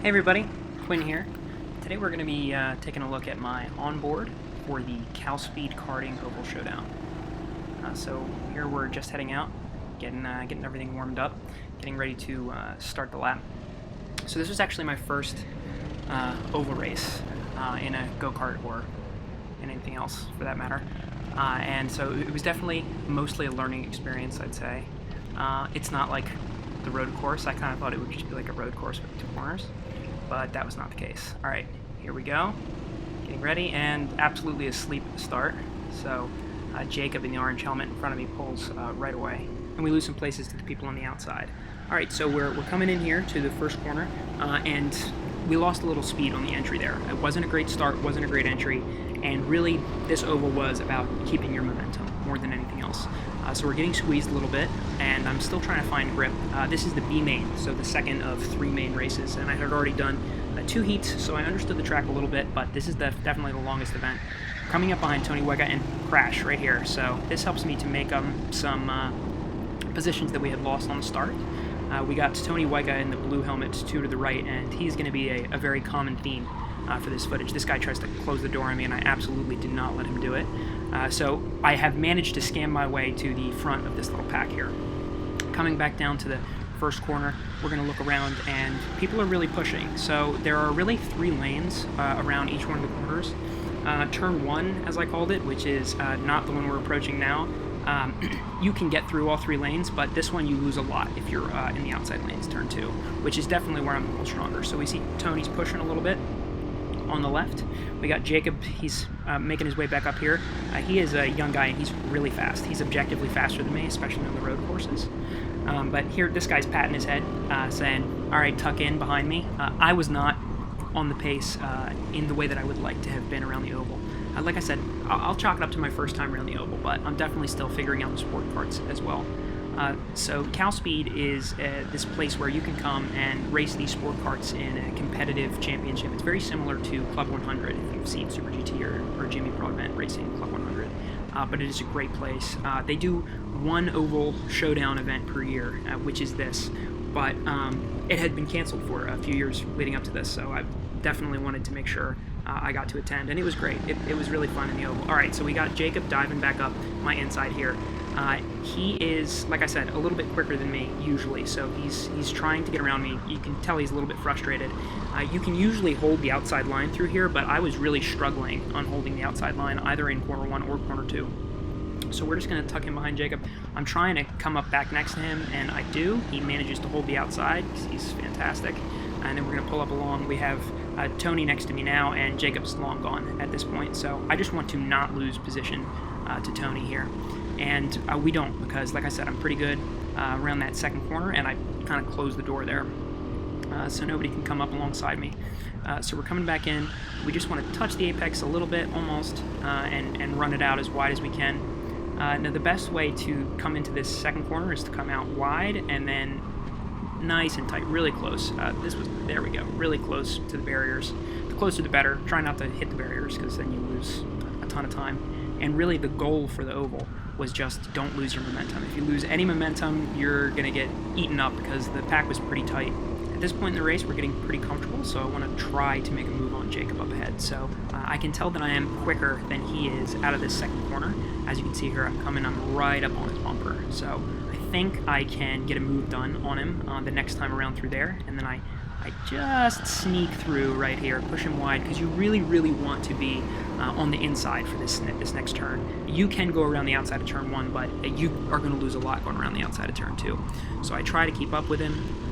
Hey everybody, Quinn here. Today we're going to be taking a look at my onboard for the CalSpeed Karting Oval Showdown. So here we're just heading out, getting everything warmed up, getting ready to start the lap. So this was actually my first oval race in a go-kart or in anything else for that matter. And so it was definitely mostly a learning experience, I'd say. It's not like the road course. I kind of thought it would just be like a road course with two corners, but that was not the case. Alright, here we go. Getting ready, and absolutely asleep at the start. So Jacob in the orange helmet in front of me pulls right away. And we lose some places to the people on the outside. Alright, so we're coming in here to the first corner, and we lost a little speed on the entry there. It wasn't a great start, wasn't a great entry, and really this oval was about keeping your momentum more than anything else. So we're getting squeezed a little bit, and I'm still trying to find grip. This is the B main, so the second of 3 main races, and I had already done 2 heats, so I understood the track a little bit, but this is definitely the longest event. Coming up behind Tony Wega and crash right here, so this helps me to make some positions that we had lost on the start. We got Tony Wega in the blue helmet 2 to the right, and he's going to be a very common theme for this footage. This guy tries to close the door on me, and I absolutely did not let him do it. So I have managed to scam my way to the front of this little pack here. Coming back down to the first corner, we're going to look around, and people are really pushing. So there are really 3 lanes around each one of the corners. Turn 1, as I called it, which is not the one we're approaching now, you can get through all 3 lanes, but this one you lose a lot if you're in the outside lanes, turn 2, which is definitely where I'm a little stronger. So we see Tony's pushing a little bit on the left. We got Jacob, he's making his way back up here. He is a young guy, and he's really fast. He's objectively faster than me, especially on the road courses. But here, this guy's patting his head, saying, all right, tuck in behind me. I was not on the pace in the way that I would like to have been around the oval. Like I said, I'll chalk it up to my first time around the oval, but I'm definitely still figuring out the sport parts as well. So CalSpeed is this place where you can come and race these sport karts in a competitive championship. It's very similar to Club 100, if you've seen Super GT or Jimmy Broadbent racing Club 100. But it is a great place. They do 1 oval showdown event per year, which is this. But it had been canceled for a few years leading up to this, so I definitely wanted to make sure I got to attend, and it was great. It was really fun in the oval. Alright, so we got Jacob diving back up my inside here. He is, like I said, a little bit quicker than me usually, so he's trying to get around me. You can tell he's a little bit frustrated. You can usually hold the outside line through here, but I was really struggling on holding the outside line either in corner 1 or corner 2. So we're just going to tuck him behind Jacob. I'm trying to come up back next to him, and I do. He manages to hold the outside. He's fantastic. And then we're going to pull up along. We have Tony next to me now, and Jacob's long gone at this point. So I just want to not lose position to Tony here. And we don't, because like I said, I'm pretty good around that second corner, and I kind of close the door there. So nobody can come up alongside me. So we're coming back in. We just want to touch the apex a little bit, almost, and run it out as wide as we can. Now the best way to come into this second corner is to come out wide and then nice and tight, really close. There we go, really close to the barriers. The closer the better. Try not to hit the barriers, because then you lose a ton of time. And really the goal for the oval was just don't lose your momentum. If you lose any momentum, you're going to get eaten up, because the pack was pretty tight. At this point in the race, we're getting pretty comfortable, so I want to try to make a move on Jacob up ahead. So I can tell that I am quicker than he is out of this second corner. As you can see here, I'm right up on his bumper. So I think I can get a move done on him the next time around through there, and then I just sneak through right here, push him wide, because you really, really want to be on the inside for this next turn. You can go around the outside of turn 1, but you are going to lose a lot going around the outside of turn 2. So I try to keep up with him.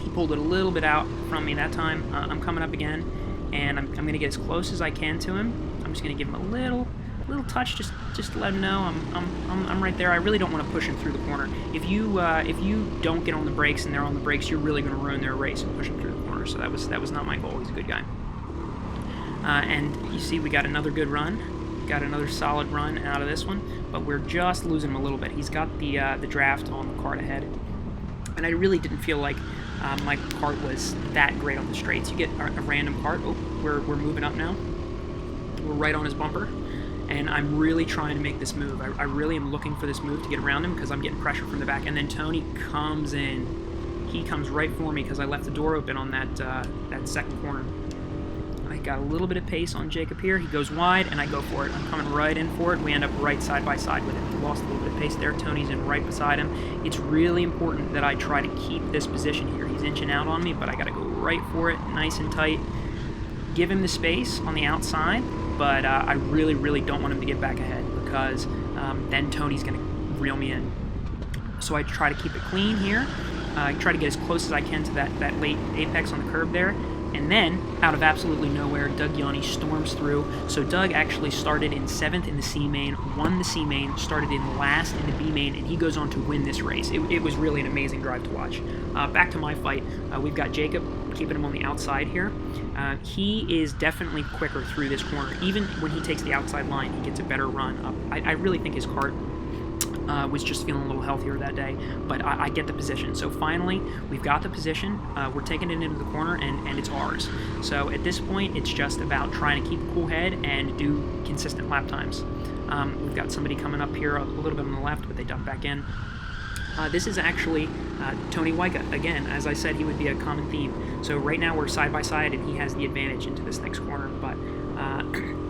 He pulled it a little bit out from me that time. I'm coming up again, and I'm going to get as close as I can to him. I'm just going to give him a little touch, just to let him know I'm right there. I really don't want to push him through the corner. If you don't get on the brakes and they're on the brakes, you're really going to ruin their race and push them through the corner. So that was not my goal. He's a good guy. And you see, we got another good run. Got another solid run out of this one, but we're just losing him a little bit. He's got the draft on the kart ahead, and I really didn't feel like my kart was that great on the straights. You get a random kart. Oh, we're moving up now. We're right on his bumper. And I'm really trying to make this move. I really am looking for this move to get around him, because I'm getting pressure from the back. And then Tony comes in he comes right for me because I left the door open on that second corner. I got a little bit of pace on Jacob here. He goes wide, and I go for it. I'm coming right in for it. We end up right side by side with him. Lost a little bit of pace there. Tony's in right beside him. It's really important that I try to keep this position here. He's inching out on me, but I got to go right for it, nice and tight. Give him the space on the outside, but I really, really don't want him to get back ahead because then Tony's going to reel me in. So I try to keep it clean here. I try to get as close as I can to that late apex on the curb there. And then, out of absolutely nowhere, Doug Yanni storms through. So Doug actually started in 7th in the C main, won the C main, started in last in the B main, and he goes on to win this race. It was really an amazing drive to watch. Back to my fight. We've got Jacob keeping him on the outside here. He is definitely quicker through this corner. Even when he takes the outside line, he gets a better run up. I really think his kart was just feeling a little healthier that day, but I get the position. So finally, we've got the position. We're taking it into the corner, and it's ours. So at this point, it's just about trying to keep a cool head and do consistent lap times. We've got somebody coming up here a little bit on the left, but they duck back in. This is actually Tony Wyka. Again, as I said, he would be a common theme. So right now we're side by side, and he has the advantage into this next corner, but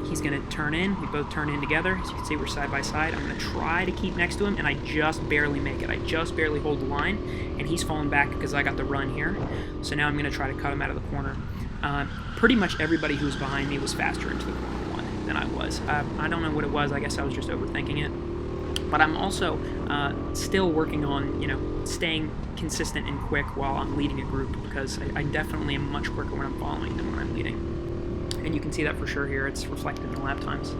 he's going to turn in. We both turn in together. As you can see, we're side by side. I'm going to try to keep next to him, and I just barely make it. I just barely hold the line, and he's falling back because I got the run here. So now I'm going to try to cut him out of the corner. Pretty much everybody who was behind me was faster into the corner one than I was. I don't know what it was. I guess I was just overthinking it. But I'm also still working on, staying consistent and quick while I'm leading a group, because I definitely am much quicker when I'm following than when I'm leading. And you can see that for sure here. It's reflected in the lap times.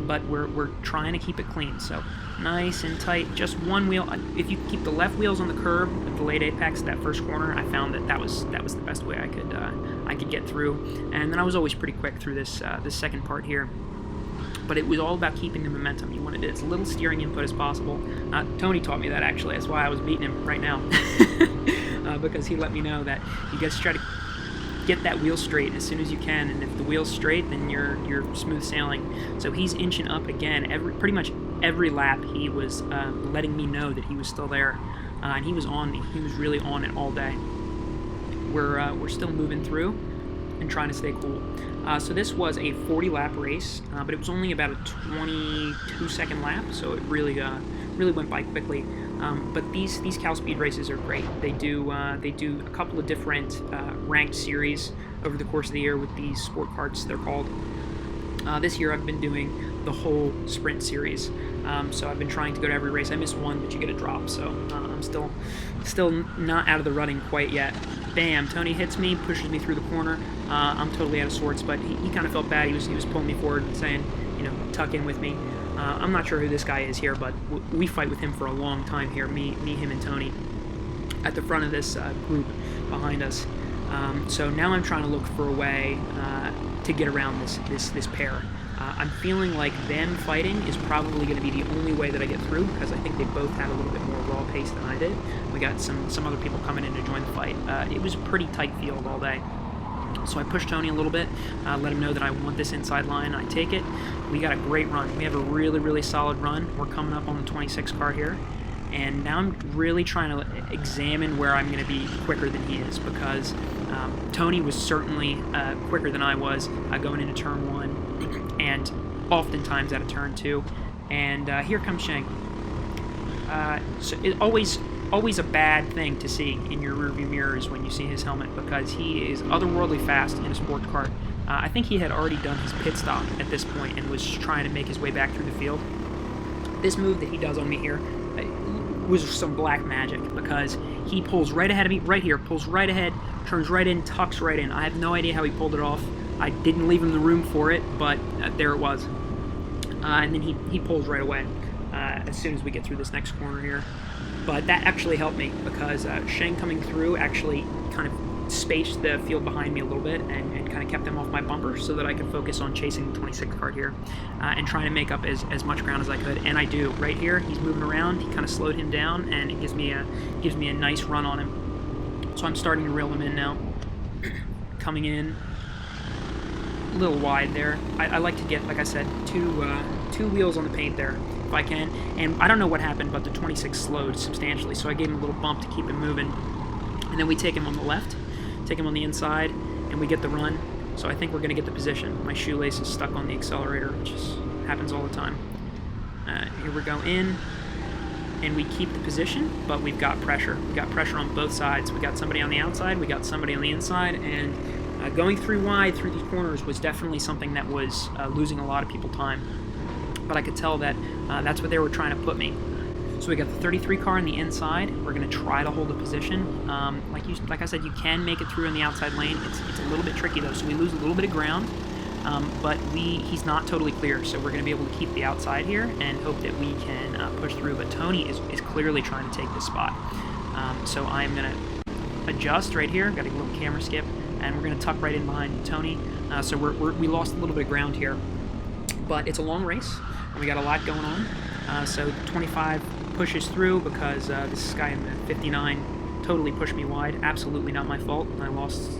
But we're trying to keep it clean. So nice and tight. Just one wheel. If you keep the left wheels on the curb at the late apex, that first corner, I found that was the best way I could get through. And then I was always pretty quick through this second part here. But it was all about keeping the momentum. You wanted as little steering input as possible. Tony taught me that, actually. That's why I was beating him right now. Because he let me know that you guys try to get that wheel straight as soon as you can, and if the wheel's straight, then you're smooth sailing. So he's inching up again. Pretty much every lap he was letting me know that he was still there, and he was on me. He was really on it all day. We're still moving through and trying to stay cool. So this was a 40-lap race, but it was only about a 22-second lap, so it really went by quickly. But these CalSpeed races are great. They do a couple of different ranked series over the course of the year with these sport karts, they're called. This year I've been doing the whole sprint series. So I've been trying to go to every race. I missed one, but you get a drop, so I'm still not out of the running quite yet. Bam! Tony hits me, pushes me through the corner. I'm totally out of sorts, but he kind of felt bad. He was pulling me forward and saying, tuck in with me. I'm not sure who this guy is here, but we fight with him for a long time here. Me, him, and Tony at the front of this group behind us. So now I'm trying to look for a way to get around this pair. I'm feeling like them fighting is probably going to be the only way that I get through, because I think they both had a little bit more raw pace than I did. We got some other people coming in to join the fight. It was a pretty tight field all day. So I pushed Tony a little bit, let him know that I want this inside line. I take it. We got a great run. We have a really, really solid run. We're coming up on the 26 car here. And now I'm really trying to examine where I'm going to be quicker than he is, because Tony was certainly quicker than I was going into turn 1 and oftentimes out of turn 2. And here comes Sheng. So it's always a bad thing to see in your rearview mirrors when you see his helmet, because he is otherworldly fast in a sports car. I think he had already done his pit stop at this point and was trying to make his way back through the field. This move that he does on me here was some black magic, because he pulls right ahead of me, right here, pulls right ahead, turns right in, tucks right in. I have no idea how he pulled it off. I didn't leave him the room for it, but there it was. And then he pulls right away as soon as we get through this next corner here. But that actually helped me, because Sheng coming through actually kind of spaced the field behind me a little bit and kind of kept them off my bumper, so that I could focus on chasing the 26 card here and trying to make up as much ground as I could. And I do. Right here, he's moving around. He kind of slowed him down, and it gives me a nice run on him. So I'm starting to reel him in now. Coming in a little wide there. I like to get, like I said, two wheels on the paint there if I can. And I don't know what happened, but the 26 slowed substantially, so I gave him a little bump to keep him moving. And then we take him on the left, take him on the inside, and we get the run. So I think we're going to get the position. My shoelace is stuck on the accelerator, which happens all the time. Here we go in, and we keep the position, but we've got pressure. We've got pressure on both sides. We got somebody on the outside, we got somebody on the inside, and going through wide through these corners was definitely something that was losing a lot of people time. But I could tell that that's what they were trying to put me. So we got the 33 car on the inside. We're going to try to hold a position. Like I said, you can make it through in the outside lane. It's a little bit tricky though, so we lose a little bit of ground. But he's not totally clear, so we're going to be able to keep the outside here and hope that we can push through. But Tony is clearly trying to take this spot. So I'm going to adjust right here. Got a little camera skip, and we're going to tuck right in behind Tony. So we lost a little bit of ground here, but it's a long race, and we got a lot going on. So 25 pushes through because this guy in the 59 totally pushed me wide. Absolutely not my fault. I lost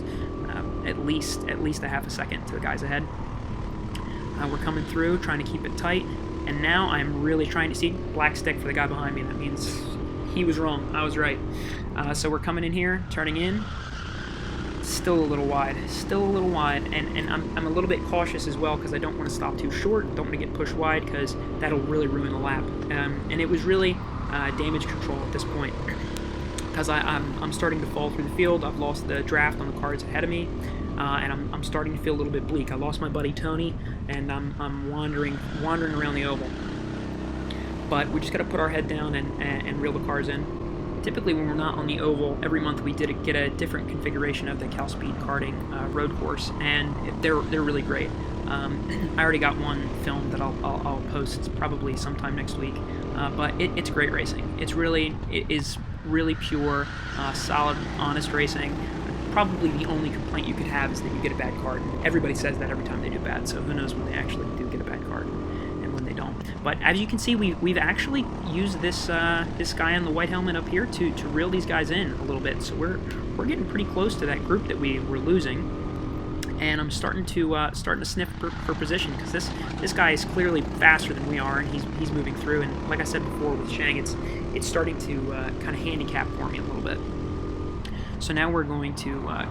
at least a half a second to the guys ahead. We're coming through, trying to keep it tight, and now I'm really trying to see black stick for the guy behind me. That means he was wrong. I was right. So we're coming in here, turning in. Still a little wide, and I'm a little bit cautious as well because I don't want to stop too short, don't want to get pushed wide because that'll really ruin the lap. And it was really damage control at this point because I'm starting to fall through the field. I've lost the draft on the cars ahead of me, and I'm starting to feel a little bit bleak. I lost my buddy Tony, and I'm wandering around the oval. But we just got to put our head down and reel the cars in. Typically, when we're not on the oval, every month we get a different configuration of the CalSpeed karting road course, and they're really great. I already got one filmed that I'll post probably sometime next week, but it's great racing. It is really pure, solid, honest racing. Probably the only complaint you could have is that you get a bad card. Everybody says that every time they do bad, so who knows when they actually do get a bad card and when they don't. But as you can see, we've actually used this guy on the white helmet up here to reel these guys in a little bit. So we're getting pretty close to that group that we were losing, and I'm starting to sniff for position because this guy is clearly faster than we are, and he's moving through. And like I said before with Shang, it's starting to kind of handicap for me a little bit. So now we're going to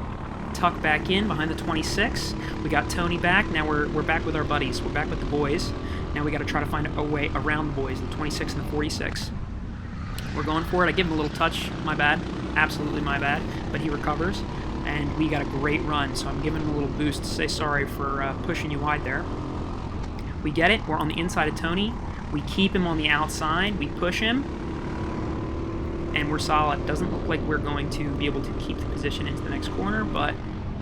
tuck back in behind the 26. We got Tony back. Now we're back with our buddies. We're back with the boys. Now we got to try to find a way around the boys, the 26 and the 46. We're going for it. I give him a little touch. My bad. Absolutely my bad. But he recovers, and we got a great run. So I'm giving him a little boost to say sorry for pushing you wide there. We get it. We're on the inside of Tony. We keep him on the outside. We push him. And we're solid. Doesn't look like we're going to be able to keep the position into the next corner, but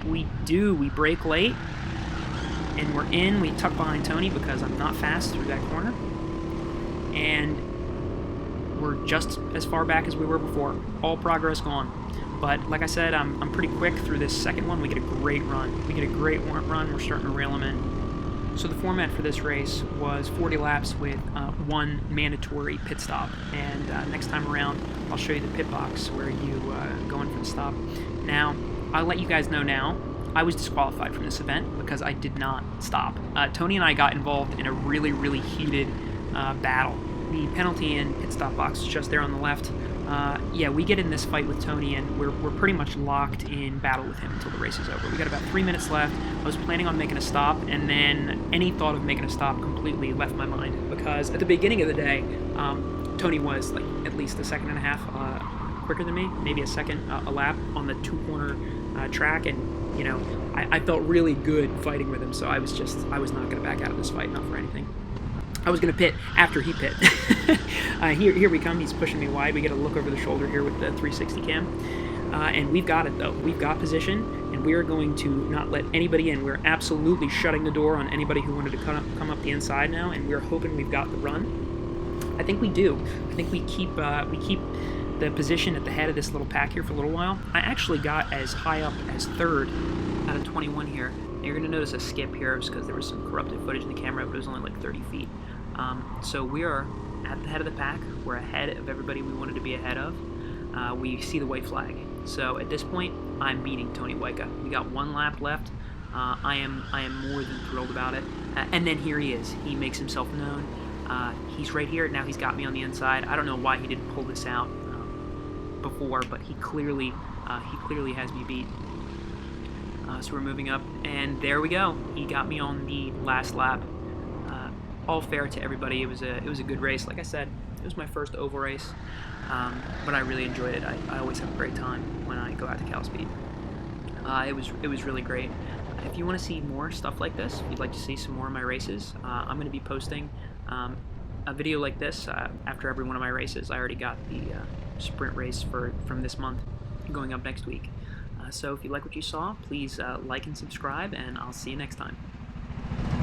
we do. We brake late, and we're in. We tuck behind Tony because I'm not fast through that corner, and we're just as far back as we were before. All progress gone. But like I said, I'm pretty quick through this second one. We get a great run. We get a great run. We're starting to rail them in. So the format for this race was 40 laps with one mandatory pit stop, and next time around I'll show you the pit box where you go in for the stop. Now, I'll let you guys know now, I was disqualified from this event because I did not stop. Tony and I got involved in a really, really heated battle. The penalty in pit stop box is just there on the left. Yeah, we get in this fight with Tony, and we're pretty much locked in battle with him until the race is over. We got about 3 minutes left. I was planning on making a stop, and then any thought of making a stop completely left my mind because at the beginning of the day, Tony was like at least a second and a half quicker than me, maybe a second a lap on the two-corner track, and you know, I felt really good fighting with him, so I was not going to back out of this fight, not for anything. I was going to pit after he pit. Here we come. He's pushing me wide. We get a look over the shoulder here with the 360 cam. And we've got it, though. We've got position, and we are going to not let anybody in. We're absolutely shutting the door on anybody who wanted to come up the inside now, and we're hoping we've got the run. I think we do. I think we keep the position at the head of this little pack here for a little while. I actually got as high up as third out of 21 here. You're going to notice a skip here because there was some corrupted footage in the camera, but it was only like 30 feet. So we are at the head of the pack. We're ahead of everybody we wanted to be ahead of. We see the white flag. So at this point, I'm beating Tony Waika. We got one lap left. I am more than thrilled about it. And then here he is. He makes himself known. He's right here. Now he's got me on the inside. I don't know why he didn't pull this out before, but he clearly He clearly has me beat. So we're moving up, and there we go. He got me on the last lap. All fair to everybody. It was a good race. Like I said, it was my first oval race, but I really enjoyed it. I always have a great time when I go out to CalSpeed. It was really great. If you want to see more stuff like this, if you'd like to see some more of my races, I'm going to be posting a video like this after every one of my races. I already got the sprint race from this month going up next week. So if you like what you saw, please like and subscribe, and I'll see you next time.